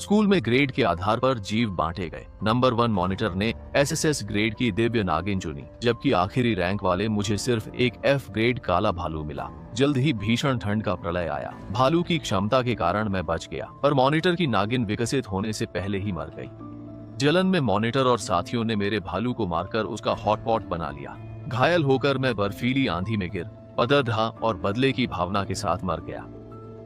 School में grade के आधार पर जीव बांटे गए। नंबर 1 मॉनिटर ने एसएसएस ग्रेड की दिव्य नागिन चुनी, जबकि आखिरी रैंक वाले मुझे सिर्फ एक एफ ग्रेड काला भालू मिला। जल्द ही भीषण ठंड का प्रलय आया। भालू की क्षमता के कारण मैं बच गया, पर मॉनिटर की नागिन विकसित होने से पहले ही मर गई। जलन में मॉनिटर और साथियों ने मेरे भालू को मारकर उसका हॉटपॉट बना लिया। घायल होकर मैं बर्फीली आंधी में गिर पदर ढा और बदले की भावना के साथ मर गया।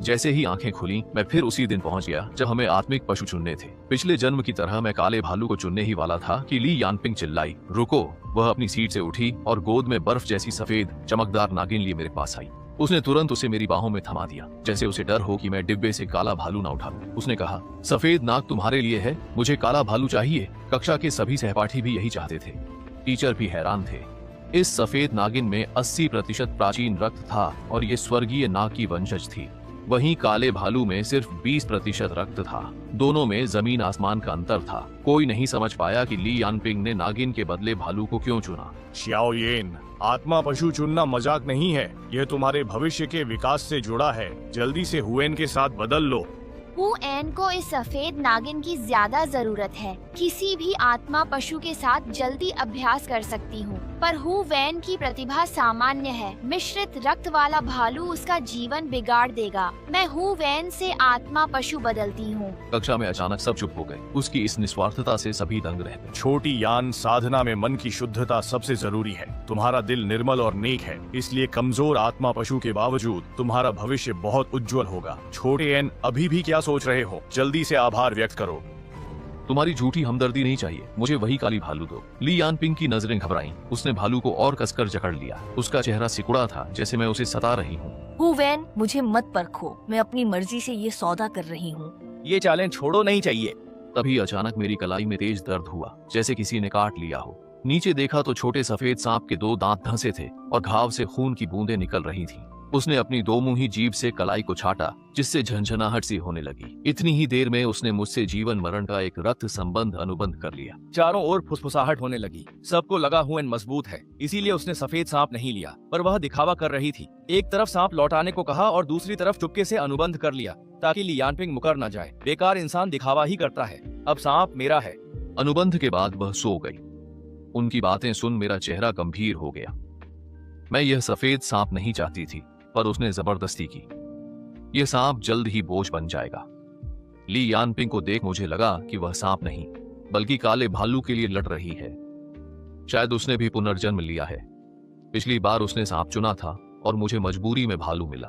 जैसे ही आंखें खुली, मैं फिर उसी दिन पहुंच गया जब हमें आत्मिक पशु चुनने थे। पिछले जन्म की तरह मैं काले भालू को चुनने ही वाला था कि ली यानपिंग चिल्लाई, रुको। वह अपनी सीट से उठी और गोद में बर्फ जैसी सफेद चमकदार नागिन लिए मेरे पास आई। उसने तुरंत उसे मेरी बाहों में थमा दिया, जैसे उसे डर हो कि मैं डिब्बे से काला भालू ना उठा लूं। उसने कहा, सफेद नाग तुम्हारे लिए है, मुझे काला भालू चाहिए। कक्षा के सभी सहपाठी भी यही चाहते थे। टीचर भी हैरान थे। इस सफेद नागिन में 80% प्राचीन रक्त था और ये स्वर्गीय नाग की वंशज थी। वहीं काले भालू में सिर्फ 20% रक्त था। दोनों में जमीन आसमान का अंतर था। कोई नहीं समझ पाया कि ली यानपिंग ने नागिन के बदले भालू को क्यों चुना। श्याओ येन, आत्मा पशु चुनना मजाक नहीं है। यह तुम्हारे भविष्य के विकास से जुड़ा है। जल्दी से हुएन के साथ बदल लो। हुएन को इस सफेद नागिन की ज्यादा जरूरत है। किसी भी आत्मा पशु के साथ जल्दी अभ्यास कर सकती हूँ, पर हुएन की प्रतिभा सामान्य है। मिश्रित रक्त वाला भालू उसका जीवन बिगाड़ देगा। मैं हुएन से आत्मा पशु बदलती हूँ। कक्षा में अचानक सब चुप हो गए। उसकी इस निस्वार्थता से सभी दंग रह गए। छोटी यान, साधना में मन की शुद्धता सबसे जरूरी है। तुम्हारा दिल निर्मल और नेक है, इसलिए कमजोर आत्मा पशु के बावजूद तुम्हारा भविष्य बहुत उज्जवल होगा। छोटे एन, अभी भी क्या सोच रहे हो? जल्दी से आभार व्यक्त करो। तुम्हारी झूठी हमदर्दी नहीं चाहिए, मुझे वही काली भालू दो। ली यानपिंग की नजरें घबराईं। उसने भालू को और कसकर जकड़ लिया। उसका चेहरा सिकुड़ा था, जैसे मैं उसे सता रही हूँ। हुएन, मुझे मत परखो। मैं अपनी मर्जी से ये सौदा कर रही हूँ। ये चालें छोड़ो, नहीं चाहिए। तभी अचानक मेरी कलाई में तेज दर्द हुआ, जैसे किसी ने काट लिया हो। नीचे देखा तो छोटे सफेद सांप के 2 दांत धंसे थे और घाव से खून की बूंदें निकल रही थीं। उसने अपनी 2 मुंही जीभ से कलाई को छाटा, जिससे झंझनाहट सी होने लगी। इतनी ही देर में उसने मुझसे जीवन मरण का एक रक्त संबंध अनुबंध कर लिया। चारों ओर फुसफुसाहट होने लगी। सबको लगा हुएन मजबूत है, इसीलिए उसने सफेद सांप नहीं लिया, पर वह दिखावा कर रही थी। एक तरफ सांप लौटाने को कहा और दूसरी तरफ चुपके से अनुबंध कर लिया, ताकि ली यानपिंग मुकर न जाए। बेकार इंसान दिखावा ही करता है। अब सांप मेरा है। अनुबंध के बाद वह सो गई। उनकी बातें सुन मेरा चेहरा गंभीर हो गया। मैं यह सफेद सांप नहीं चाहती थी, पर उसने जबरदस्ती की। यह सांप जल्द ही बोझ बन जाएगा। ली यानपिंग को देख मुझे लगा कि वह सांप नहीं, बल्कि काले भालू के लिए लड़ रही है। शायद उसने भी पुनर्जन्म लिया है। पिछली बार उसने सांप चुना था और मुझे मजबूरी में भालू मिला।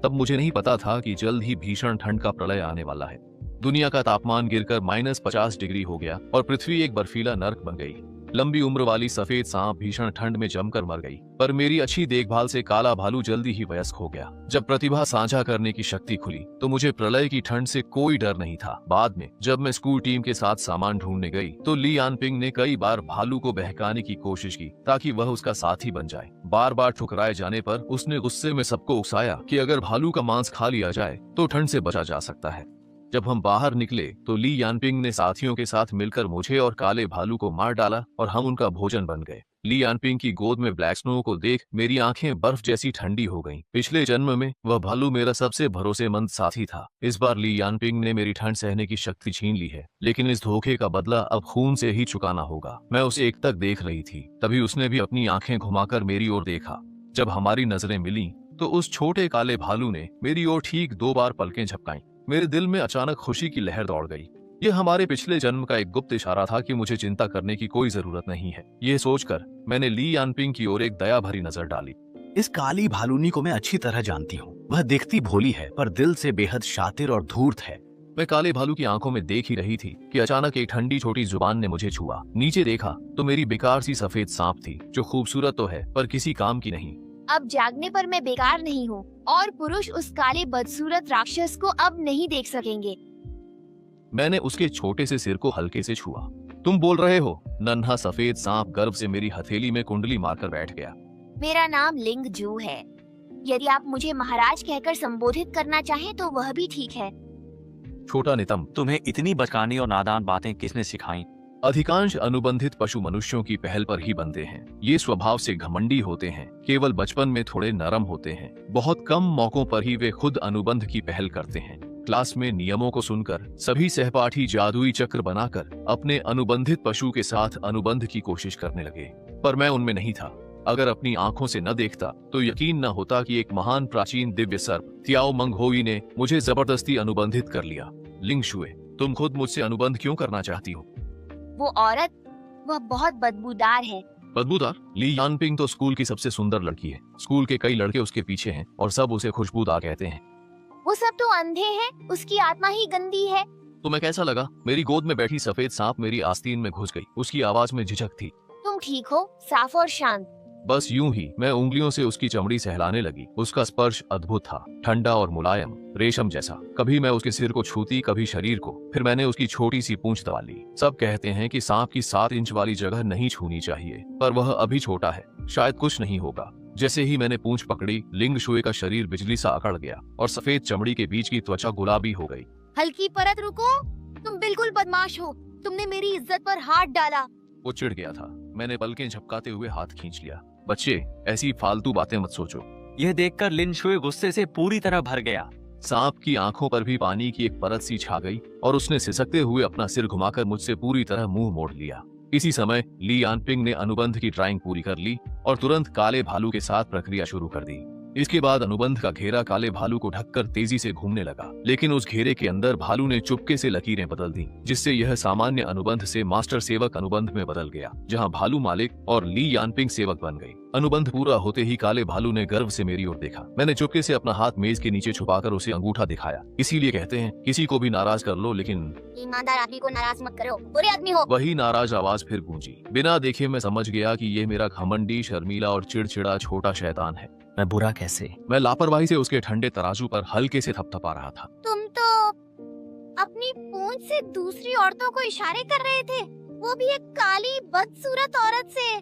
तब मुझे नहीं पता था कि जल्द ही भीषण ठंड का प्रलय आने वाला है। दुनिया का तापमान गिरकर -50 डिग्री हो गया और पृथ्वी एक बर्फीला नर्क बन गई। लंबी उम्र वाली सफेद सांप भीषण ठंड में जमकर मर गई, पर मेरी अच्छी देखभाल से काला भालू जल्दी ही वयस्क हो गया। जब प्रतिभा साझा करने की शक्ति खुली तो मुझे प्रलय की ठंड से कोई डर नहीं था। बाद में जब मैं स्कूल टीम के साथ सामान ढूंढने गई तो ली यानपिंग ने कई बार भालू को बहकाने की कोशिश की, ताकि वह उसका साथी बन जाए। बार बार ठुकराए जाने पर उसने गुस्से में सबको उकसाया कि अगर भालू का मांस खा लिया जाए तो ठंड से बचा जा सकता है। जब हम बाहर निकले तो ली यानपिंग ने साथियों के साथ मिलकर मुझे और काले भालू को मार डाला और हम उनका भोजन बन गए। ली यानपिंग की गोद में ब्लैक स्नो को देख मेरी आंखें बर्फ जैसी ठंडी हो गईं। पिछले जन्म में वह भालू मेरा सबसे भरोसेमंद साथी था। इस बार ली यानपिंग ने मेरी ठंड सहने की शक्ति छीन ली है, लेकिन इस धोखे का बदला अब खून से ही चुकाना होगा। मैं उसे एकटक देख रही थी, तभी उसने भी अपनी आंखें घुमाकर मेरी ओर देखा। जब हमारी नजरें मिली तो उस छोटे काले भालू ने मेरी ओर ठीक 2 बार पलकें झपकाईं। मेरे दिल में अचानक खुशी की लहर दौड़ गई। यह हमारे पिछले जन्म का एक गुप्त इशारा था कि मुझे चिंता करने की कोई जरूरत नहीं है। यह सोचकर मैंने ली यानपिंग की ओर एक दया भरी नजर डाली। इस काली भालूनी को मैं अच्छी तरह जानती हूँ। वह दिखती भोली है, पर दिल से बेहद शातिर और धूर्त है। मैं काले भालू की आंखों में देख ही रही थी कि अचानक एक ठंडी छोटी जुबान ने मुझे छुआ। नीचे देखा तो मेरी बेकार सी सफेद सांप थी, जो खूबसूरत तो है पर किसी काम की नहीं। अब जागने पर मैं बेकार नहीं हूँ और पुरुष उस काले बदसूरत राक्षस को अब नहीं देख सकेंगे। मैंने उसके छोटे से सिर को हल्के से छुआ। तुम बोल रहे हो? नन्हा सफेद सांप गर्व से मेरी हथेली में कुंडली मारकर बैठ गया। मेरा नाम लिंग जू है। यदि आप मुझे महाराज कहकर संबोधित करना चाहें तो वह भी ठीक है। छोटा नितम, तुम्हें इतनी बचकानी और नादान बातें किसने सिखाई? अधिकांश अनुबंधित पशु मनुष्यों की पहल पर ही बनते हैं। ये स्वभाव से घमंडी होते हैं, केवल बचपन में थोड़े नरम होते हैं। बहुत कम मौकों पर ही वे खुद अनुबंध की पहल करते हैं। क्लास में नियमों को सुनकर सभी सहपाठी जादुई चक्र बनाकर अपने अनुबंधित पशु के साथ अनुबंध की कोशिश करने लगे, पर मैं उनमें नहीं था। अगर अपनी आंखों से न देखता तो यकीन न होता कि एक महान प्राचीन दिव्य सर्प तियाओ मंगहोई ने मुझे जबरदस्ती अनुबंधित कर लिया। लिंग शुए, तुम खुद मुझसे अनुबंध क्यों करना चाहती हो? वो औरत, वह बहुत बदबूदार है। बदबूदार? ली यानपिंग तो स्कूल की सबसे सुंदर लड़की है। स्कूल के कई लड़के उसके पीछे हैं और सब उसे खुशबूदार कहते हैं। वो सब तो अंधे हैं, उसकी आत्मा ही गंदी है। तुम्हें कैसा लगा? मेरी गोद में बैठी सफेद सांप मेरी आस्तीन में घुस गई। उसकी आवाज में झिझक थी। तुम ठीक हो? साफ और शांत। बस यूं ही मैं उंगलियों से उसकी चमड़ी सहलाने लगी। उसका स्पर्श अद्भुत था, ठंडा और मुलायम, रेशम जैसा। कभी मैं उसके सिर को छूती, कभी शरीर को। फिर मैंने उसकी छोटी सी पूंछ दबा ली। सब कहते हैं कि सांप की 7 इंच वाली जगह नहीं छूनी चाहिए, पर वह अभी छोटा है, शायद कुछ नहीं होगा। जैसे ही मैंने पूंछ पकड़ी, लिंग शुए का शरीर बिजली सा अकड़ गया और सफेद चमड़ी के बीच की त्वचा गुलाबी हो गई। हल्की परत रुको, तुम बिल्कुल बदमाश हो। तुमने मेरी इज्जत पर हाथ डाला। वो चिढ़ गया था। मैंने पलकें झपकाते हुए हाथ खींच लिया। बच्चे, ऐसी फालतू बातें मत सोचो। यह देखकर लिन शुए गुस्से से पूरी तरह भर गया। सांप की आंखों पर भी पानी की एक परत सी छा गई और उसने सिसकते हुए अपना सिर घुमाकर मुझसे पूरी तरह मुंह मोड़ लिया। इसी समय ली यानपिंग ने अनुबंध की ड्राइंग पूरी कर ली और तुरंत काले भालू के साथ प्रक्रिया शुरू कर दी। इसके बाद अनुबंध का घेरा काले भालू को ढककर तेजी से घूमने लगा, लेकिन उस घेरे के अंदर भालू ने चुपके से लकीरें बदल दी, जिससे यह सामान्य अनुबंध से मास्टर सेवक अनुबंध में बदल गया, जहां भालू मालिक और ली यानपिंग सेवक बन गई। अनुबंध पूरा होते ही काले भालू ने गर्व से मेरी ओर देखा। मैंने चुपके से अपना हाथ मेज के नीचे छुपाकर उसे अंगूठा दिखाया। इसीलिए कहते हैं, किसी को भी नाराज कर लो, लेकिन ईमानदार आदमी को नाराज मत करो, बुरे आदमी हो। वही नाराज आवाज फिर गूंजी। बिना देखे मैं समझ गया कि ये मेरा घमंडी, शर्मीला और चिड़चिड़ा छोटा शैतान है। मैं बुरा कैसे? मैं लापरवाही से उसके ठंडे तराजू पर हल्के से थपथपा रहा था। तुम तो अपनी पूंछ से दूसरी औरतों को इशारे कर रहे थे, वो भी एक काली बदसूरत औरत से।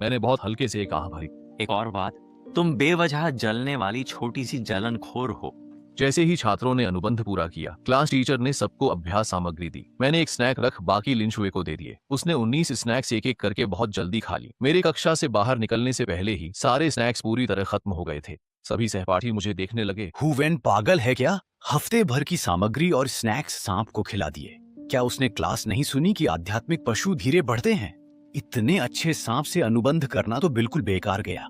मैंने बहुत हल्के से कहा, भाई। एक और बात, तुम बेवजह जलने वाली छोटी सी जलनखोर हो। जैसे ही छात्रों ने अनुबंध पूरा किया, क्लास टीचर ने सबको अभ्यास सामग्री दी। मैंने एक स्नैक रख बाकी लिन शुए को दे दिए। उसने 19 स्नैक्स एक एक करके बहुत जल्दी खा ली। मेरे कक्षा से बाहर निकलने से पहले ही सारे स्नैक्स पूरी तरह खत्म हो गए थे। सभी सहपाठी मुझे देखने लगे। हुवेन पागल है क्या? हफ्ते भर की सामग्री और स्नैक्स सांप को खिला दिए। क्या उसने क्लास नहीं सुनी कि आध्यात्मिक पशु धीरे बढ़ते हैं? इतने अच्छे सांप से अनुबंध करना तो बिल्कुल बेकार गया।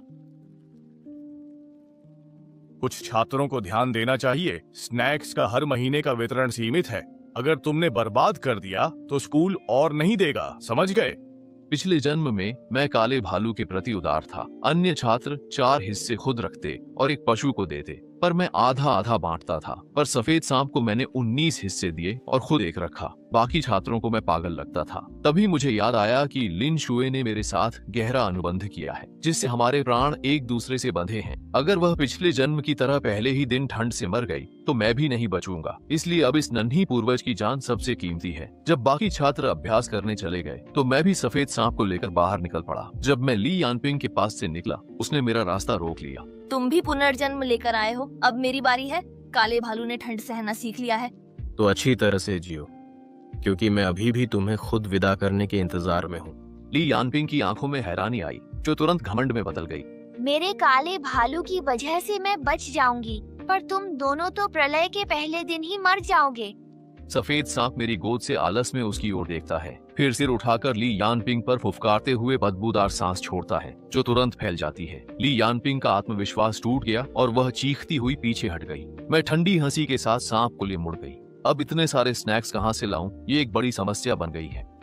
कुछ छात्रों को ध्यान देना चाहिए, स्नैक्स का हर महीने का वितरण सीमित है। अगर तुमने बर्बाद कर दिया तो स्कूल और नहीं देगा, समझ गए? पिछले जन्म में मैं काले भालू के प्रति उदार था। अन्य छात्र 4 हिस्से खुद रखते और एक पशु को देते, पर मैं आधा आधा बांटता था। पर सफेद सांप को मैंने 19 हिस्से दिए और खुद एक रखा। बाकी छात्रों को मैं पागल लगता था। तभी मुझे याद आया कि लिन शुए ने मेरे साथ गहरा अनुबंध किया है, जिससे हमारे प्राण एक दूसरे से बंधे हैं। अगर वह पिछले जन्म की तरह पहले ही दिन ठंड से मर गई तो मैं भी नहीं बचूंगा। इसलिए अब इस नन्ही पूर्वज की जान सबसे कीमती है। जब बाकी छात्र अभ्यास करने चले गए तो मैं भी सफेद सांप को लेकर बाहर निकल पड़ा। जब मैं ली यानपिंग के पास से निकला, उसने मेरा रास्ता रोक लिया। तुम भी पुनर्जन्म लेकर आए हो, अब मेरी बारी है। काले भालू ने ठंड सहना सीख लिया है। तो अच्छी तरह से जियो, क्योंकि मैं अभी भी तुम्हें खुद विदा करने के इंतजार में हूँ। ली यानपिंग की आंखों में हैरानी आई, जो तुरंत घमंड में बदल गई। मेरे काले भालू की वजह से मैं बच जाऊंगी, पर तुम दोनों तो प्रलय के पहले दिन ही मर जाओगे। सफेद सांप मेरी गोद से आलस में उसकी ओर देखता है, फिर सिर उठाकर ली यानपिंग पर फुफकारते हुए बदबूदार सांस छोड़ता है, जो तुरंत फैल जाती है। ली यानपिंग का आत्मविश्वास टूट गया और वह चीखती हुई पीछे हट गई। मैं ठंडी हंसी के साथ सांप को लिए मुड़ गई। अब इतने सारे स्नैक्स कहाँ से लाऊं, ये एक बड़ी समस्या बन गई है।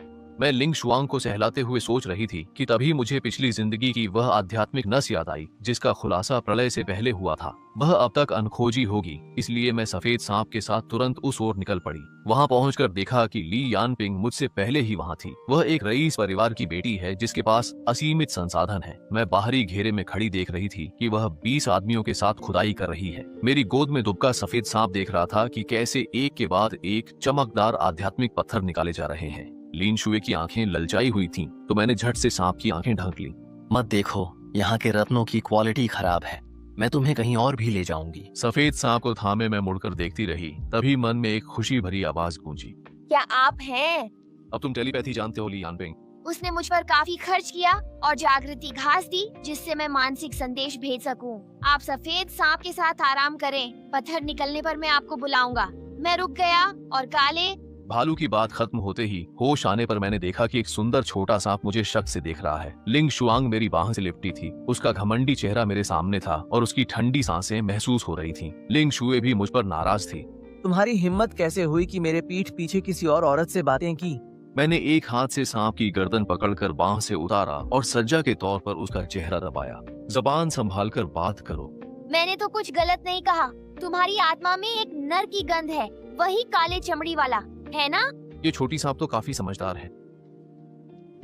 मैं लिंग शुआंग को सहलाते हुए सोच रही थी कि तभी मुझे पिछली जिंदगी की वह आध्यात्मिक नस याद आई, जिसका खुलासा प्रलय से पहले हुआ था। वह अब तक अनखोजी होगी, इसलिए मैं सफेद सांप के साथ तुरंत उस ओर निकल पड़ी। वहां पहुंचकर देखा कि ली यानपिंग मुझसे पहले ही वहां थी। वह एक रईस परिवार की बेटी है, जिसके पास असीमित संसाधन है। मैं बाहरी घेरे में खड़ी देख रही थी कि वह 20 आदमियों के साथ खुदाई कर रही है। मेरी गोद में दुबका सफेद सांप देख रहा था कि कैसे एक के बाद एक चमकदार आध्यात्मिक पत्थर निकाले जा रहे हैं। लिन शुए की आंखें ललचाई हुई थीं, तो मैंने झट से सांप की आंखें ढक ली। मत देखो, यहाँ के रत्नों की क्वालिटी खराब है। मैं तुम्हें कहीं और भी ले जाऊंगी। सफेद सांप को थामे मैं मुड़कर देखती रही। तभी मन में एक खुशी भरी आवाज गूंजी। क्या आप हैं? अब तुम टेलीपैथी जानते हो ली यानपिंग। उसने मुझ पर काफी खर्च किया और जागृति घास दी, जिससे मैं मानसिक संदेश भेज सकूं। आप सफेद सांप के साथ आराम करें। पत्थर निकलने पर मैं आपको बुलाऊंगा। मैं रुक गया और काले। भालू की बात खत्म होते ही होश आने पर मैंने देखा कि एक सुंदर छोटा सांप मुझे शक से देख रहा है। लिंग शुआंग मेरी बाह से लिपटी थी। उसका घमंडी चेहरा मेरे सामने था और उसकी ठंडी सांसें महसूस हो रही थीं। लिंग शुए भी मुझ पर नाराज थी। तुम्हारी हिम्मत कैसे हुई कि मेरे पीठ पीछे किसी और औरत से बातें की? मैंने एक हाथ से सांप की गर्दन पकड़कर बाह से उतारा और सज्जा के तौर पर उसका चेहरा दबाया। जबान संभालकर बात करो। मैंने तो कुछ गलत नहीं कहा। तुम्हारी आत्मा में एक नर की गंध है, वही काले चमड़ी वाला, है ना? ये छोटी सांप तो काफी समझदार है।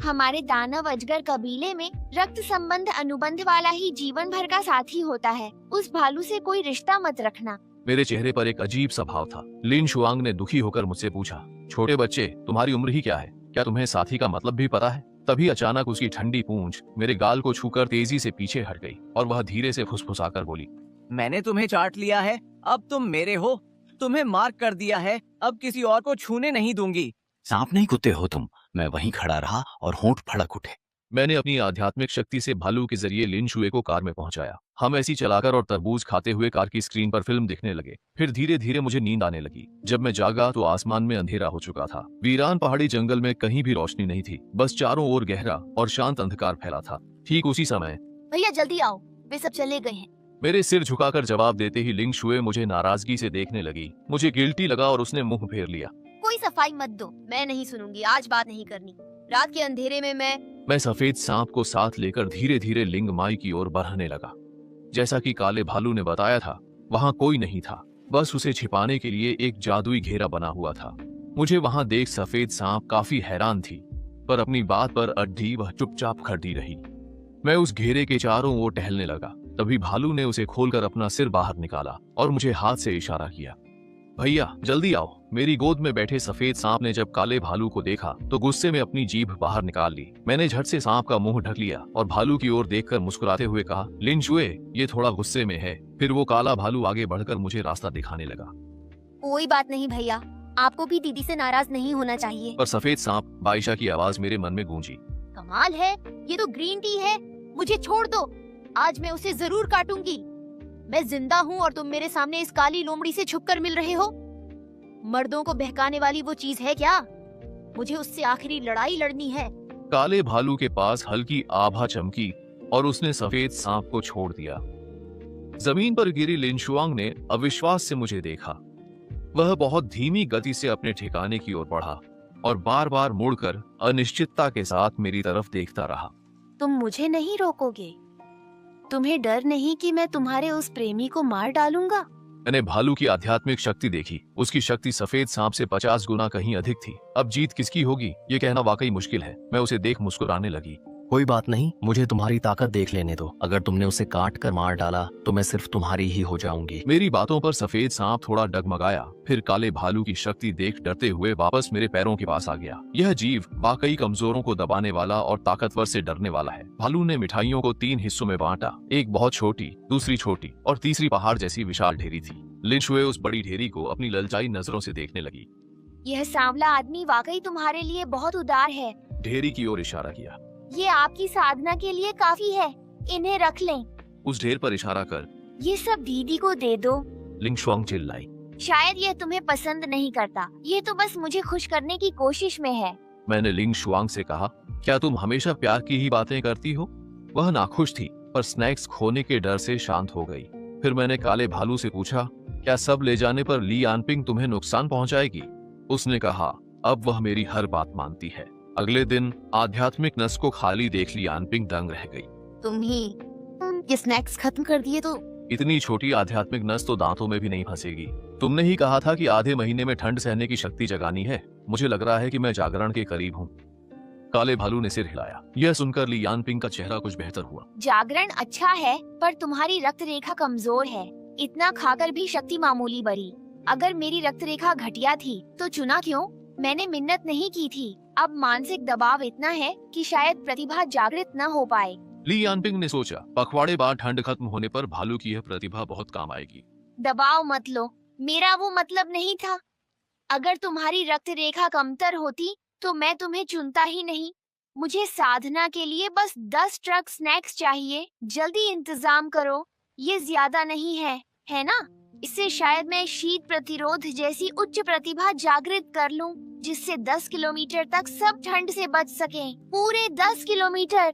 हमारे दानव अजगर कबीले में रक्त संबंध अनुबंध वाला ही जीवन भर का साथी होता है। उस भालू से कोई रिश्ता मत रखना। मेरे चेहरे पर एक अजीब सा भाव था। लिन शुआंग ने दुखी होकर मुझसे पूछा, छोटे बच्चे, तुम्हारी उम्र ही क्या है? क्या तुम्हें साथी का मतलब भी पता है? तभी अचानक उसकी ठंडी पूंछ मेरे गाल को छूकर तेजी से पीछे हट गई और वह धीरे से फुसफुसाकर बोली, मैंने तुम्हें चाट लिया है, अब तुम मेरे हो। तुम्हें मार्क कर दिया है, अब किसी और को छूने नहीं दूंगी। सांप नहीं कुत्ते हो तुम। मैं वहीं खड़ा रहा और होंठ फड़क उठे। मैंने अपनी आध्यात्मिक शक्ति से भालू के जरिए लिन शुए को कार में पहुंचाया। हम ऐसी चलाकर और तरबूज खाते हुए कार की स्क्रीन पर फिल्म देखने लगे। फिर धीरे धीरे मुझे नींद आने लगी। जब मैं जागा तो आसमान में अंधेरा हो चुका था। वीरान पहाड़ी जंगल में कहीं भी रोशनी नहीं थी, बस चारों ओर गहरा और शांत अंधकार फैला था। ठीक उसी समय भैया जल्दी आओ, वे सब चले गए हैं। मेरे सिर झुकाकर जवाब देते ही लिंग शुए मुझे नाराजगी से देखने लगी। मुझे गिल्टी लगा और उसने मुंह फेर लिया। कोई सफाई मत दो, मैं नहीं सुनूंगी, आज बात नहीं करनी। रात के अंधेरे में मैं सफेद सांप को साथ लेकर धीरे धीरे लिंग माई की ओर बढ़ने लगा। जैसा कि काले भालू ने बताया था, वहां कोई नहीं था, बस उसे छिपाने के लिए एक जादुई घेरा बना हुआ था। मुझे वहां देख सफेद सांप काफी हैरान थी, पर अपनी बात पर अड्डी वह चुपचाप खड़ी रही। मैं उस घेरे के चारों ओर टहलने लगा। तभी भालू ने उसे खोलकर अपना सिर बाहर निकाला और मुझे हाथ से इशारा किया, भैया जल्दी आओ। मेरी गोद में बैठे सफेद सांप ने जब काले भालू को देखा तो गुस्से में अपनी जीभ बाहर निकाल ली। मैंने झट से सांप का मुंह ढक लिया और भालू की ओर देखकर मुस्कुराते हुए कहा, लिन शुए, ये थोड़ा गुस्से में है। फिर वो काला भालू आगे बढ़कर मुझे रास्ता दिखाने लगा। कोई बात नहीं भैया, आपको भी दीदी से नाराज नहीं होना चाहिए। पर सफेद सांप बाइशा की आवाज मेरे मन में गूंजी, कमाल है, ये तो ग्रीन टी है, मुझे छोड़ दो, आज मैं उसे जरूर काटूंगी। मैं जिंदा हूँ और तुम मेरे सामने इस काली लोमड़ी से छुपकर मिल रहे हो। मर्दों को बहकाने वाली वो चीज है क्या? मुझे उससे आखिरी लड़ाई लड़नी है। काले भालू के पास हल्की आभा चमकी और उसने सफेद सांप को छोड़ दिया। जमीन पर गिरी लिन शुआंग ने अविश्वास से मुझे देखा। वह बहुत धीमी गति से अपने ठिकाने की ओर बढ़ा और बार बार मुड़कर अनिश्चितता के साथ मेरी तरफ देखता रहा। तुम मुझे नहीं रोकोगे? तुम्हें डर नहीं कि मैं तुम्हारे उस प्रेमी को मार डालूंगा? मैंने भालू की आध्यात्मिक शक्ति देखी। उसकी शक्ति सफेद सांप से 50 गुना कहीं अधिक थी। अब जीत किसकी होगी ये कहना वाकई मुश्किल है। मैं उसे देख मुस्कुराने लगी। कोई बात नहीं, मुझे तुम्हारी ताकत देख लेने दो। अगर तुमने उसे काट कर मार डाला तो मैं सिर्फ तुम्हारी ही हो जाऊंगी। मेरी बातों पर सफेद सांप थोड़ा डगमगाया, फिर काले भालू की शक्ति देख डरते हुए वापस मेरे पैरों के पास आ गया। यह जीव वाकई कमजोरों को दबाने वाला और ताकतवर से डरने वाला है। भालू ने मिठाइयों को 3 हिस्सों में बांटा। एक बहुत छोटी, दूसरी छोटी और तीसरी पहाड़ जैसी विशाल ढेरी थी। लिन शुए उस बड़ी ढेरी को अपनी ललचाई नजरों से देखने लगी। यह सांवला आदमी वाकई तुम्हारे लिए बहुत उदार है। ढेरी की ओर इशारा किया। ये आपकी साधना के लिए काफी है, इन्हें रख लें। उस ढेर पर इशारा कर ये सब दीदी को दे दो। लिंग शुआंग चिल्लाई। शायद यह तुम्हें पसंद नहीं करता, ये तो बस मुझे खुश करने की कोशिश में है। मैंने लिंग शुआंग से कहा, क्या तुम हमेशा प्यार की ही बातें करती हो? वह नाखुश थी, पर स्नैक्स खोने के डर से शांत हो गई। फिर मैंने काले भालू से पूछा, क्या सब ले जाने पर ली यानपिंग तुम्हें नुकसान पहुंचाएगी? उसने कहा, अब वह मेरी हर बात मानती है। अगले दिन आध्यात्मिक नस को खाली देख ली यानपिंग दंग रह गई। तुम ये स्नैक्स खत्म कर दिए तो? इतनी छोटी आध्यात्मिक नस तो दांतों में भी नहीं फंसेगी। तुमने ही कहा था कि आधे महीने में ठंड सहने की शक्ति जगानी है। मुझे लग रहा है कि मैं जागरण के करीब हूँ। काले भालू ने सिर हिलाया। यह सुनकर ली यानपिंग का चेहरा कुछ बेहतर हुआ। जागरण अच्छा है, पर तुम्हारी रक्त रेखा कमजोर है। इतना खाकर भी शक्ति मामूली बड़ी। अगर मेरी रक्त रेखा घटिया थी तो चुना क्यों? मैंने मिन्नत नहीं की थी। अब मानसिक दबाव इतना है कि शायद प्रतिभा जागृत न हो पाए। ली यानपिंग ने सोचा, पखवाड़े बाद ठंड खत्म होने पर भालू की यह प्रतिभा बहुत काम आएगी। दबाव मत लो, मेरा वो मतलब नहीं था। अगर तुम्हारी रक्त रेखा कमतर होती तो मैं तुम्हें चुनता ही नहीं। मुझे साधना के लिए बस 10 ट्रक स्नैक्स चाहिए। जल्दी इंतजाम करो, ये ज्यादा नहीं है ना? इससे शायद मैं शीत प्रतिरोध जैसी उच्च प्रतिभा जागृत कर लूं, जिससे 10 किलोमीटर तक सब ठंड से बच सकें। पूरे 10 किलोमीटर।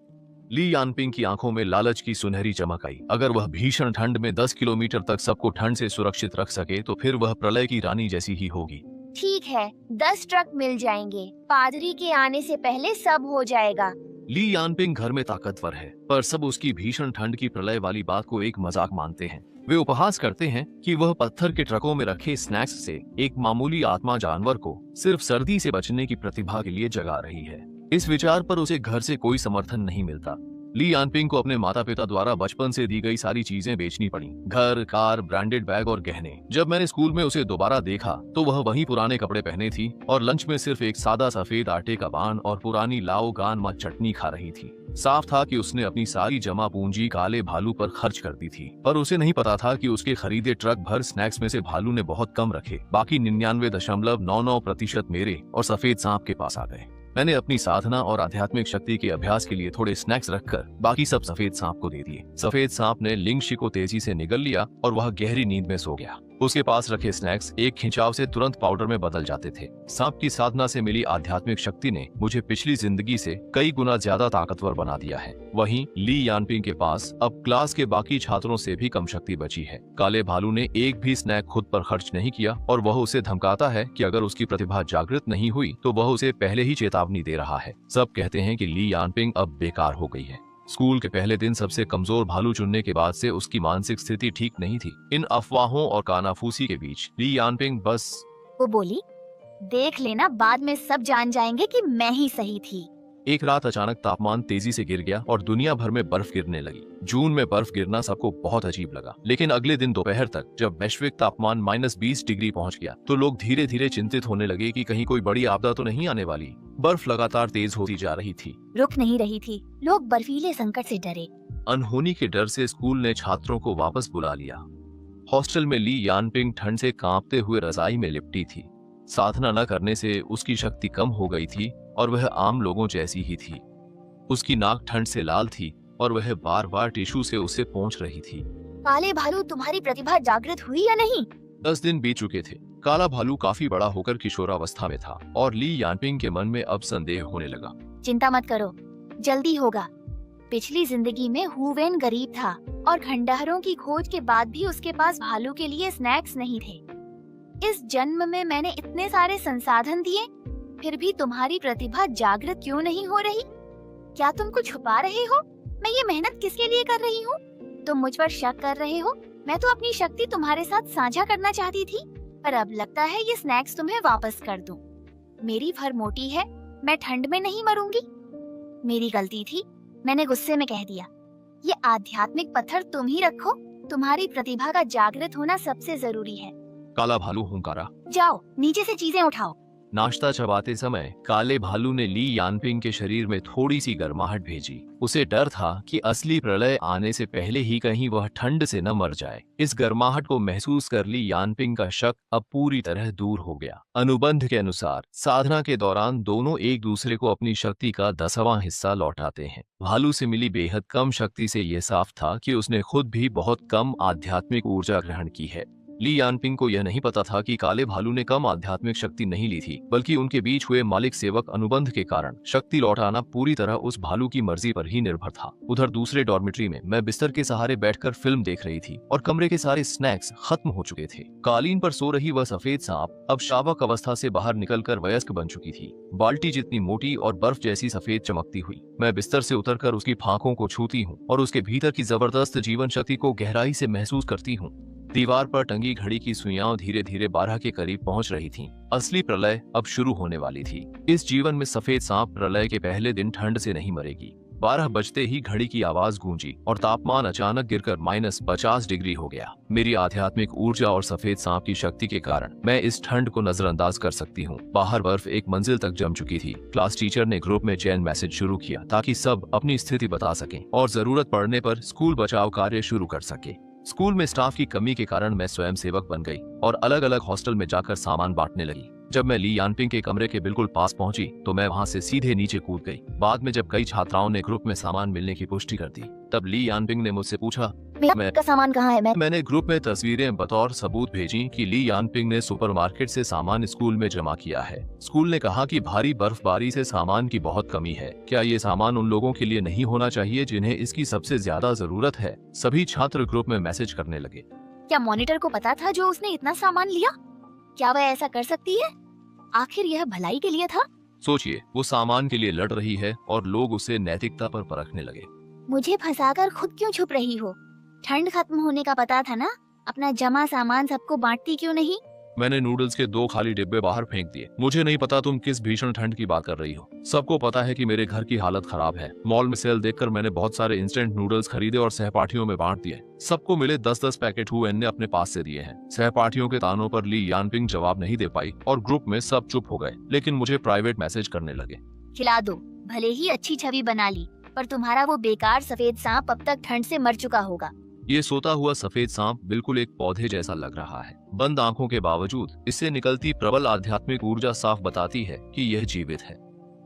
ली यानपिंग की आंखों में लालच की सुनहरी चमक आई। अगर वह भीषण ठंड में 10 किलोमीटर तक सबको ठंड से सुरक्षित रख सके तो फिर वह प्रलय की रानी जैसी ही होगी। ठीक है, 10 ट्रक मिल जाएंगे। पादरी के आने से पहले सब हो जाएगा। ली यानपिंग घर में ताकतवर है, पर सब उसकी भीषण ठंड की प्रलय वाली बात को एक मजाक मानते हैं। वे उपहास करते हैं कि वह पत्थर के ट्रकों में रखे स्नैक्स से एक मामूली आत्मा जानवर को सिर्फ सर्दी से बचने की प्रतिभा के लिए जगा रही है। इस विचार पर उसे घर से कोई समर्थन नहीं मिलता। ली यानपिंग को अपने माता पिता द्वारा बचपन से दी गई सारी चीजें बेचनी पड़ी, घर, कार, ब्रांडेड बैग और गहने। जब मैंने स्कूल में उसे दोबारा देखा तो वह वही पुराने कपड़े पहने थी और लंच में सिर्फ एक सादा सफेद आटे का पान और पुरानी लाओ गान मत चटनी खा रही थी। साफ था कि उसने अपनी सारी जमा पूंजी काले भालू पर खर्च कर दी थी, पर उसे नहीं पता था कि उसके खरीदे ट्रक भर स्नैक्स में से भालू ने बहुत कम रखे। बाकी 99.99% मेरे और सफेद सांप के पास आ गए। मैंने अपनी साधना और आध्यात्मिक शक्ति के अभ्यास के लिए थोड़े स्नैक्स रखकर बाकी सब सफेद सांप को दे दिए। सफेद सांप ने लिंगशी को तेजी से निगल लिया और वह गहरी नींद में सो गया। उसके पास रखे स्नैक्स एक खिंचाव से तुरंत पाउडर में बदल जाते थे। सांप की साधना से मिली आध्यात्मिक शक्ति ने मुझे पिछली जिंदगी से कई गुना ज्यादा ताकतवर बना दिया है। वहीं ली यानपिंग के पास अब क्लास के बाकी छात्रों से भी कम शक्ति बची है। काले भालू ने एक भी स्नैक खुद पर खर्च नहीं किया और वह उसे धमकाता है कि अगर उसकी प्रतिभा जागृत नहीं हुई तो वह उसे पहले ही चेतावनी दे रहा है। सब कहते हैं कि ली यानपिंग अब बेकार हो गई है। स्कूल के पहले दिन सबसे कमजोर भालू चुनने के बाद से उसकी मानसिक स्थिति ठीक नहीं थी। इन अफवाहों और कानाफूसी के बीच ली यानपिंग बस वो बोली, देख लेना, बाद में सब जान जाएंगे कि मैं ही सही थी। एक रात अचानक तापमान तेजी से गिर गया और दुनिया भर में बर्फ गिरने लगी। जून में बर्फ गिरना सबको बहुत अजीब लगा, लेकिन अगले दिन दोपहर तक जब वैश्विक तापमान -20 डिग्री पहुंच गया तो लोग धीरे धीरे चिंतित होने लगे कि कहीं कोई बड़ी आपदा तो नहीं आने वाली। बर्फ लगातार तेज होती जा रही थी, रुक नहीं रही थी। लोग बर्फीले संकट से डरे। अनहोनी के डर से स्कूल ने छात्रों को वापस बुला लिया। हॉस्टल में ली यानपिंग ठंड से कांपते हुए रजाई में लिपटी थी। साधना न करने से उसकी शक्ति कम हो गई थी और वह आम लोगों जैसी ही थी। उसकी नाक ठंड से लाल थी और वह बार बार टिश्यू से उसे पोंछ रही थी। काले भालू, तुम्हारी प्रतिभा जागृत हुई या नहीं? 10 दिन बीत चुके थे। काला भालू काफी बड़ा होकर किशोरावस्था में था और ली यानपिंग के मन में अब संदेह होने लगा। चिंता मत करो, जल्दी होगा। पिछली जिंदगी में हुवेन गरीब था और खंडहरों की खोज के बाद भी उसके पास भालू के लिए स्नैक्स नहीं थे। इस जन्म में मैंने इतने सारे संसाधन दिए, फिर भी तुम्हारी प्रतिभा जागृत क्यों नहीं हो रही? क्या तुम कुछ छुपा रहे हो? मैं ये मेहनत किसके लिए कर रही हूँ? तुम मुझ पर शक कर रहे हो? मैं तो अपनी शक्ति तुम्हारे साथ साझा करना चाहती थी, पर अब लगता है ये स्नैक्स तुम्हें वापस कर दूं। मेरी फर मोटी है, मैं ठंड में नहीं मरूंगी। मेरी गलती थी, मैंने गुस्से में कह दिया। ये आध्यात्मिक पत्थर तुम ही रखो, तुम्हारी प्रतिभा का जागृत होना सबसे जरूरी है। काला भालू हुंकारा। जाओ, नीचे से चीजें उठाओ। नाश्ता चबाते समय काले भालू ने ली यानपिंग के शरीर में थोड़ी सी गर्माहट भेजी। उसे डर था कि असली प्रलय आने से पहले ही कहीं वह ठंड से न मर जाए। इस गर्माहट को महसूस कर ली यानपिंग का शक अब पूरी तरह दूर हो गया। अनुबंध के अनुसार साधना के दौरान दोनों एक दूसरे को अपनी शक्ति का 10वां हिस्सा लौटाते हैं। भालू से मिली बेहद कम शक्ति से यह साफ था कि उसने खुद भी बहुत कम आध्यात्मिक ऊर्जा ग्रहण की है। ली यानपिंग को यह नहीं पता था कि काले भालू ने कम आध्यात्मिक शक्ति नहीं ली थी, बल्कि उनके बीच हुए मालिक सेवक अनुबंध के कारण शक्ति लौटाना पूरी तरह उस भालू की मर्जी पर ही निर्भर था। उधर दूसरे डॉर्मिट्री में मैं बिस्तर के सहारे बैठकर फिल्म देख रही थी और कमरे के सारे स्नैक्स खत्म हो चुके थे। कालीन पर सो रही वह सफेद सांप अब शावक अवस्था से बाहर निकलकर वयस्क बन चुकी थी। बाल्टी जितनी मोटी और बर्फ जैसी सफेद चमकती हुई। मैं बिस्तर से उतरकर उसकी फांकों को छूती हूँ और उसके भीतर की जबरदस्त जीवन शक्ति को गहराई से महसूस करती हूँ। दीवार पर टंगी घड़ी की सुइयां धीरे धीरे 12 के करीब पहुंच रही थीं। असली प्रलय अब शुरू होने वाली थी। इस जीवन में सफेद सांप प्रलय के पहले दिन ठंड से नहीं मरेगी। 12 बजते ही घड़ी की आवाज गूंजी और तापमान अचानक गिरकर -50 डिग्री हो गया। मेरी आध्यात्मिक ऊर्जा और सफेद सांप की शक्ति के कारण मैं इस ठंड को नजरअंदाज कर सकती हूँ। बाहर बर्फ एक मंजिल तक जम चुकी थी। क्लास टीचर ने ग्रुप में चैन मैसेज शुरू किया ताकि सब अपनी स्थिति बता सकें और जरूरत पड़ने पर स्कूल बचाव कार्य शुरू कर सके। स्कूल में स्टाफ की कमी के कारण मैं स्वयं सेवक बन गई और अलग अलग हॉस्टल में जाकर सामान बांटने लगी। जब मैं ली यानपिंग के कमरे के बिल्कुल पास पहुंची तो मैं वहां से सीधे नीचे कूद गई। बाद में जब कई छात्राओं ने ग्रुप में सामान मिलने की पुष्टि कर दी, तब ली यानपिंग ने मुझसे पूछा, मेरा सामान कहाँ है? मैंने ग्रुप में तस्वीरें बतौर सबूत भेजी कि ली यानपिंग ने सुपरमार्केट से सामान स्कूल में जमा किया है। स्कूल ने कहा कि भारी बर्फबारी से सामान की बहुत कमी है। क्या ये सामान उन लोगों के लिए नहीं होना चाहिए जिन्हें इसकी सबसे ज्यादा जरूरत है? सभी छात्र ग्रुप में मैसेज करने लगे। क्या मॉनिटर को पता था जो उसने इतना सामान लिया? क्या वह ऐसा कर सकती है? आखिर यह भलाई के लिए था। सोचिए, वो सामान के लिए लड़ रही है और लोग उसे नैतिकता पर परखने लगे। मुझे फंसाकर खुद क्यों छुप रही हो? ठंड खत्म होने का पता था ना? अपना जमा सामान सबको बांटती क्यों नहीं? मैंने नूडल्स के 2 खाली डिब्बे बाहर फेंक दिए। मुझे नहीं पता तुम किस भीषण ठंड की बात कर रही हो। सबको पता है कि मेरे घर की हालत खराब है। मॉल में सेल देखकर मैंने बहुत सारे इंस्टेंट नूडल्स खरीदे और सहपाठियों में बांट दिए। सबको मिले 10-10 पैकेट हुएन ने अपने पास से दिए हैं। सहपाठियों के तानों पर ली यानपिंग जवाब नहीं दे पाई और ग्रुप में सब चुप हो गए, लेकिन मुझे प्राइवेट मैसेज करने लगे। खिला दो, भले ही अच्छी छवि बना ली, पर तुम्हारा वो बेकार सफेद सांप अब तक ठंड से मर चुका होगा। ये सोता हुआ सफेद सांप बिल्कुल एक पौधे जैसा लग रहा है। बंद आंखों के बावजूद इससे निकलती प्रबल आध्यात्मिक ऊर्जा साफ बताती है कि यह जीवित है।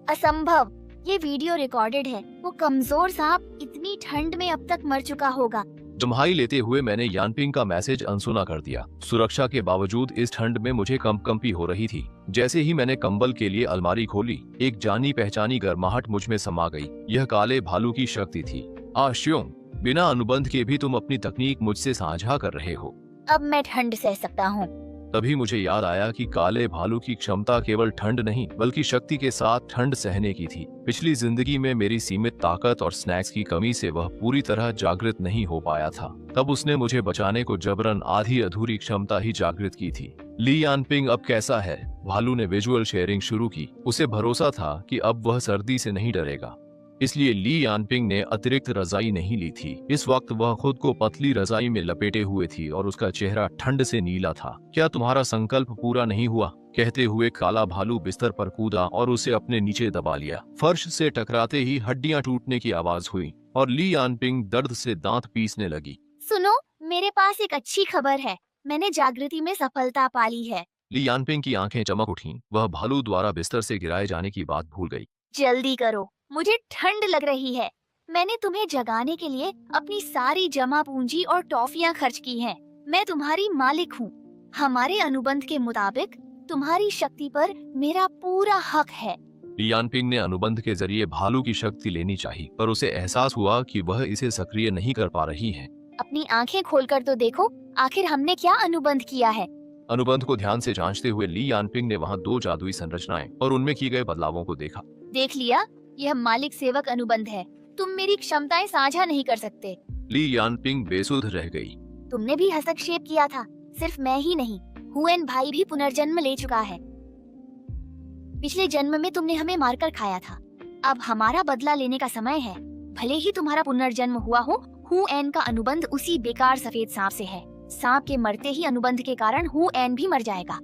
असंभव, ये वीडियो रिकॉर्डेड है। वो कमजोर सांप इतनी ठंड में अब तक मर चुका होगा। जम्हाई लेते हुए मैंने यानपिंग का मैसेज अनसुना कर दिया। सुरक्षा के बावजूद इस ठंड में मुझे कंपकंपी हो रही थी। जैसे ही मैंने कंबल के लिए अलमारी खोली, एक जानी पहचानी गर्माहट मुझ में समा गई। यह काले भालू की शक्ति थी। आश्यों, बिना अनुबंध के भी तुम अपनी तकनीक मुझसे साझा कर रहे हो। अब मैं ठंड सह सकता हूँ। तभी मुझे याद आया कि काले भालू की क्षमता केवल ठंड नहीं बल्कि शक्ति के साथ ठंड सहने की थी। पिछली जिंदगी में मेरी सीमित ताकत और स्नैक्स की कमी से वह पूरी तरह जागृत नहीं हो पाया था। तब उसने मुझे बचाने को जबरन आधी अधूरी क्षमता ही जागृत की थी। ली यानपिंग अब कैसा है? भालू ने विजुअल शेयरिंग शुरू की। उसे भरोसा था कि अब वह सर्दी से नहीं डरेगा, इसलिए ली यानपिंग ने अतिरिक्त रजाई नहीं ली थी। इस वक्त वह खुद को पतली रजाई में लपेटे हुए थी और उसका चेहरा ठंड से नीला था। क्या तुम्हारा संकल्प पूरा नहीं हुआ? कहते हुए काला भालू बिस्तर पर कूदा और उसे अपने नीचे दबा लिया। फर्श से टकराते ही हड्डियां टूटने की आवाज हुई और ली यानपिंग दर्द से दांत पीसने लगी। सुनो, मेरे पास एक अच्छी खबर है। मैंने जागृति में सफलता पाली है। ली यानपिंग की आंखें चमक उठीं। वह भालू द्वारा बिस्तर से गिराए जाने की बात भूल गई। जल्दी करो, मुझे ठंड लग रही है। मैंने तुम्हें जगाने के लिए अपनी सारी जमा पूंजी और टॉफियां खर्च की हैं। मैं तुम्हारी मालिक हूँ। हमारे अनुबंध के मुताबिक तुम्हारी शक्ति पर मेरा पूरा हक है। ली यानपिंग ने अनुबंध के जरिए भालू की शक्ति लेनी चाहिए, पर उसे एहसास हुआ कि वह इसे सक्रिय नहीं कर पा रही है। अपनी आंखें खोलकर तो देखो, आखिर हमने क्या अनुबंध किया है। अनुबंध को ध्यान से जांचते हुए ली यानपिंग ने वहाँ 2 जादुई संरचनाएं और उनमें किए गए बदलावों को देखा। देख लिया, यह मालिक सेवक अनुबंध है। तुम मेरी क्षमताएं साझा नहीं कर सकते। ली यानपिंग बेसुध रह गई। तुमने भी हस्तक्षेप किया था। सिर्फ मैं ही नहीं, हुएन भाई भी पुनर्जन्म ले चुका है। पिछले जन्म में तुमने हमें मारकर खाया था। अब हमारा बदला लेने का समय है। भले ही तुम्हारा पुनर्जन्म हुआ हो, हुएन का अनुबंध उसी बेकार सफेद सांप से है। सांप के मरते ही अनुबंध के कारण हुएन भी मर जाएगा।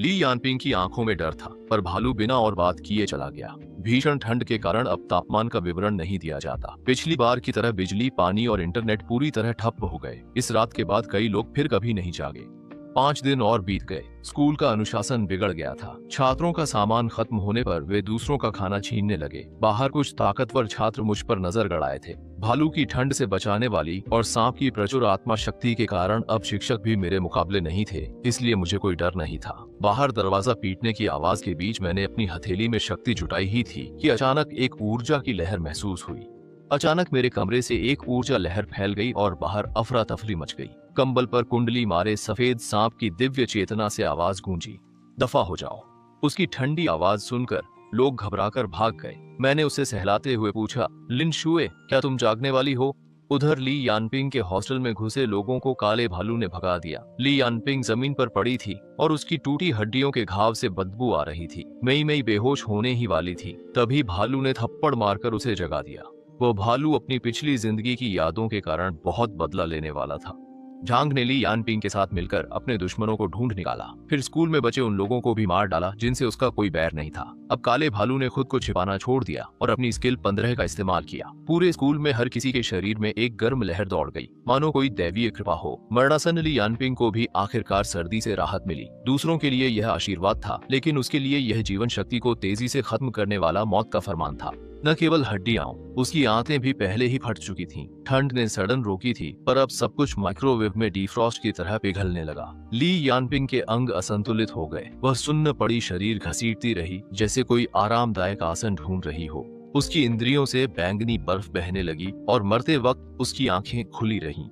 ली यानपिंग की आंखों में डर था, पर भालू बिना और बात किए चला गया। भीषण ठंड के कारण अब तापमान का विवरण नहीं दिया जाता। पिछली बार की तरह बिजली, पानी और इंटरनेट पूरी तरह ठप हो गए। इस रात के बाद कई लोग फिर कभी नहीं जागे। 5 दिन और बीत गए। स्कूल का अनुशासन बिगड़ गया था। छात्रों का सामान खत्म होने पर वे दूसरों का खाना छीनने लगे। बाहर कुछ ताकतवर छात्र मुझ पर नजर गड़ाए थे। भालू की ठंड से बचाने वाली और सांप की प्रचुर आत्मा शक्ति के कारण अब शिक्षक भी मेरे मुकाबले नहीं थे, इसलिए मुझे कोई डर नहीं था। बाहर दरवाजा पीटने की आवाज के बीच मैंने अपनी हथेली में शक्ति जुटाई ही थी कि अचानक एक ऊर्जा की लहर महसूस हुई। अचानक मेरे कमरे से एक ऊर्जा लहर फैल गई और बाहर अफरा तफरी मच गई। कंबल पर कुंडली मारे सफेद सांप की दिव्य चेतना से आवाज गूंजी, दफा हो जाओ। उसकी ठंडी आवाज सुनकर लोग घबराकर भाग गए। मैंने उसे सहलाते हुए पूछा, लिन शुए, क्या तुम जागने वाली हो? उधर ली यानपिंग के हॉस्टल में घुसे लोगों को काले भालू ने भगा दिया। ली यानपिंग जमीन पर पड़ी थी और उसकी टूटी हड्डियों के घाव से बदबू आ रही थी। मई बेहोश होने ही वाली थी। तभी भालू ने थप्पड़ मारकर उसे जगा दिया। वो भालू अपनी पिछली जिंदगी की यादों के कारण बहुत बदला लेने वाला था। झांग ने ली यानपिंग के साथ मिलकर अपने दुश्मनों को ढूंढ निकाला। फिर स्कूल में बचे उन लोगों को भी मार डाला जिनसे उसका कोई बैर नहीं था। अब काले भालू ने खुद को छिपाना छोड़ दिया और अपनी स्किल 15 का इस्तेमाल किया। पूरे स्कूल में हर किसी के शरीर में एक गर्म लहर दौड़ गई, मानो कोई दैवीय कृपा हो। मरणासन ली यानपिंग को भी आखिरकार सर्दी से राहत मिली। दूसरों के लिए यह आशीर्वाद था, लेकिन उसके लिए यह जीवन शक्ति को तेजी से खत्म करने वाला मौत का फरमान था। न केवल हड्डियां, उसकी आंतें भी पहले ही फट चुकी थीं। ठंड ने सड़न रोकी थी, पर अब सब कुछ माइक्रोवेव में डिफ्रॉस्ट की तरह पिघलने लगा। ली यानपिंग के अंग असंतुलित हो गए। वह सुन्न पड़ी शरीर घसीटती रही, जैसे कोई आरामदायक आसन ढूंढ रही हो। उसकी इंद्रियों से बैंगनी बर्फ बहने लगी और मरते वक्त उसकी आंखें खुली रहीं।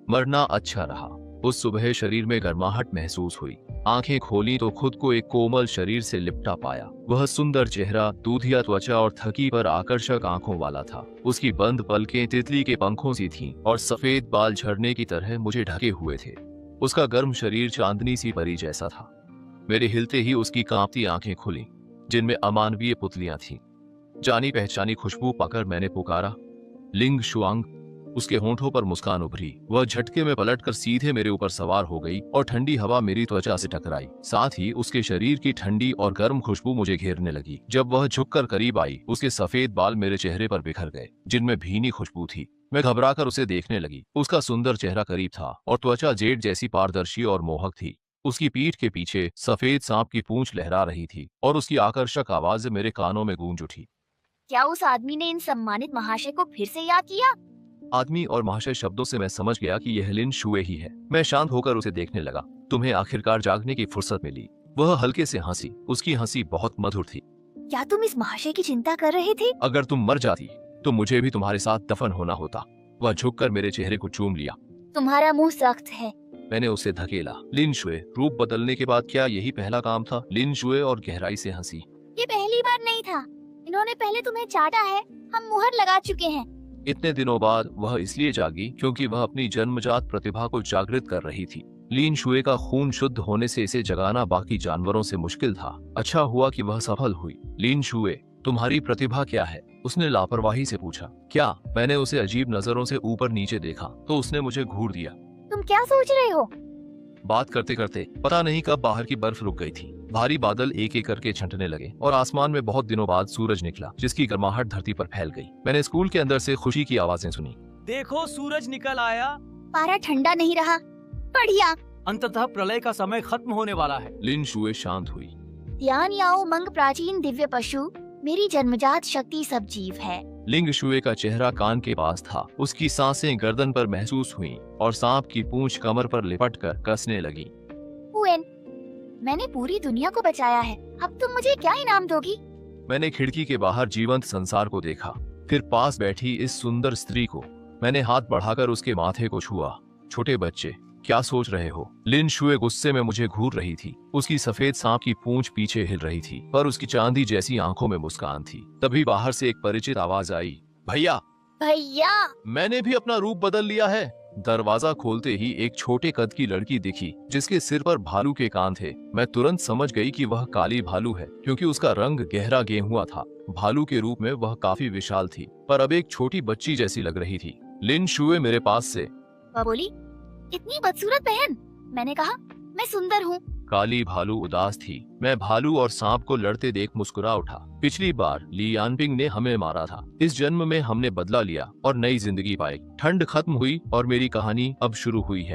मरना अच्छा रहा। उस सुबह शरीर में गर्माहट महसूस हुई। आंखें खोली तो खुद को एक कोमल शरीर से लिपटा पाया। वह सुंदर चेहरा, दूधिया त्वचा और थकी पर आकर्षक आंखों वाला था। उसकी बंद पलकें तितली के पंखों सी थीं और सफेद बाल झरने की तरह मुझे ढके हुए थे। उसका गर्म शरीर चांदनी सी परी जैसा था। मेरे हिलते ही उसकी कांपती आंखें खुली, जिनमें अमानवीय पुतलियां थीं। जानी पहचानी खुशबू पाकर मैंने पुकारा, लिंग शुआंग। उसके होंठों पर मुस्कान उभरी। वह झटके में पलटकर सीधे मेरे ऊपर सवार हो गई और ठंडी हवा मेरी त्वचा से टकराई। साथ ही उसके शरीर की ठंडी और गर्म खुशबू मुझे घेरने लगी। जब वह झुककर करीब आई, उसके सफेद बाल मेरे चेहरे पर बिखर गए, जिनमें भीनी खुशबू थी। मैं घबराकर उसे देखने लगी। उसका सुंदर चेहरा करीब था और त्वचा जेड जैसी पारदर्शी और मोहक थी। उसकी पीठ के पीछे सफेद सांप की पूंछ लहरा रही थी और उसकी आकर्षक आवाज मेरे कानों में गूंज उठी। क्या उस आदमी ने इन सम्मानित महाशय को फिर से याद किया? आदमी और महाशय शब्दों से मैं समझ गया कि यह लिन शुए ही है। मैं शांत होकर उसे देखने लगा। तुम्हें आखिरकार जागने की फुर्सत मिली। वह हल्के से हंसी। उसकी हंसी बहुत मधुर थी। क्या तुम इस महाशय की चिंता कर रहे थे? अगर तुम मर जाती तो मुझे भी तुम्हारे साथ दफन होना होता। वह झुककर मेरे चेहरे को चूम लिया। तुम्हारा मुंह सख्त है। मैंने उसे धकेला। लिन शुए, रूप बदलने के बाद क्या यही पहला काम था? लिन शुए और गहराई से हंसी। ये पहली बार नहीं था। इन्होंने पहले तुम्हें चाटा है। हम मुहर लगा चुके हैं। इतने दिनों बाद वह इसलिए जागी क्योंकि वह अपनी जन्मजात प्रतिभा को जागृत कर रही थी। लिन शुए का खून शुद्ध होने से इसे जगाना बाकी जानवरों से मुश्किल था। अच्छा हुआ कि वह सफल हुई। लिन शुए, तुम्हारी प्रतिभा क्या है? उसने लापरवाही से पूछा। क्या? मैंने उसे अजीब नजरों से ऊपर नीचे देखा तो उसने मुझे घूर दिया। तुम क्या सोच रहे हो? बात करते करते पता नहीं कब बाहर की बर्फ रुक गई थी। भारी बादल एक एक करके छंटने लगे और आसमान में बहुत दिनों बाद सूरज निकला, जिसकी गर्माहट धरती पर फैल गई। मैंने स्कूल के अंदर से खुशी की आवाजें सुनी। देखो, सूरज निकल आया। पारा ठंडा नहीं रहा। बढ़िया। अंततः प्रलय का समय खत्म होने वाला है। लिन शुए शांत हुई। यान याओ मंग प्राचीन दिव्य पशु, मेरी जन्मजात शक्ति सब जीव है। लिंग शुए का चेहरा कान के पास था। उसकी सांसें गर्दन पर महसूस हुईं और सांप की पूंछ कमर पर लिपटकर कसने लगी। हुएन, मैंने पूरी दुनिया को बचाया है। अब तुम मुझे क्या इनाम दोगी? मैंने खिड़की के बाहर जीवंत संसार को देखा, फिर पास बैठी इस सुंदर स्त्री को। मैंने हाथ बढ़ाकर उसके माथे को छुआ। छोटे बच्चे, क्या सोच रहे हो? लिन शुए गुस्से में मुझे घूर रही थी। उसकी सफेद सांप की पूंछ पीछे हिल रही थी, पर उसकी चांदी जैसी आंखों में मुस्कान थी। तभी बाहर से एक परिचित आवाज आई, भैया। भैया! मैंने भी अपना रूप बदल लिया है। दरवाजा खोलते ही एक छोटे कद की लड़की दिखी, जिसके सिर पर भालू के कान थे। मैं तुरंत समझ गई कि वह काली भालू है, क्योंकि उसका रंग गहरा गेहुआ था। भालू के रूप में वह काफी विशाल थी, पर अब एक छोटी बच्ची जैसी लग रही थी। लिन शुए मेरे पास से वह बोली, इतनी बदसूरत बहन। मैंने कहा, मैं सुंदर हूँ। काली भालू उदास थी। मैं भालू और सांप को लड़ते देख मुस्कुरा उठा। पिछली बार ली यानपिंग ने हमें मारा था। इस जन्म में हमने बदला लिया और नई जिंदगी पाई। ठंड खत्म हुई और मेरी कहानी अब शुरू हुई है।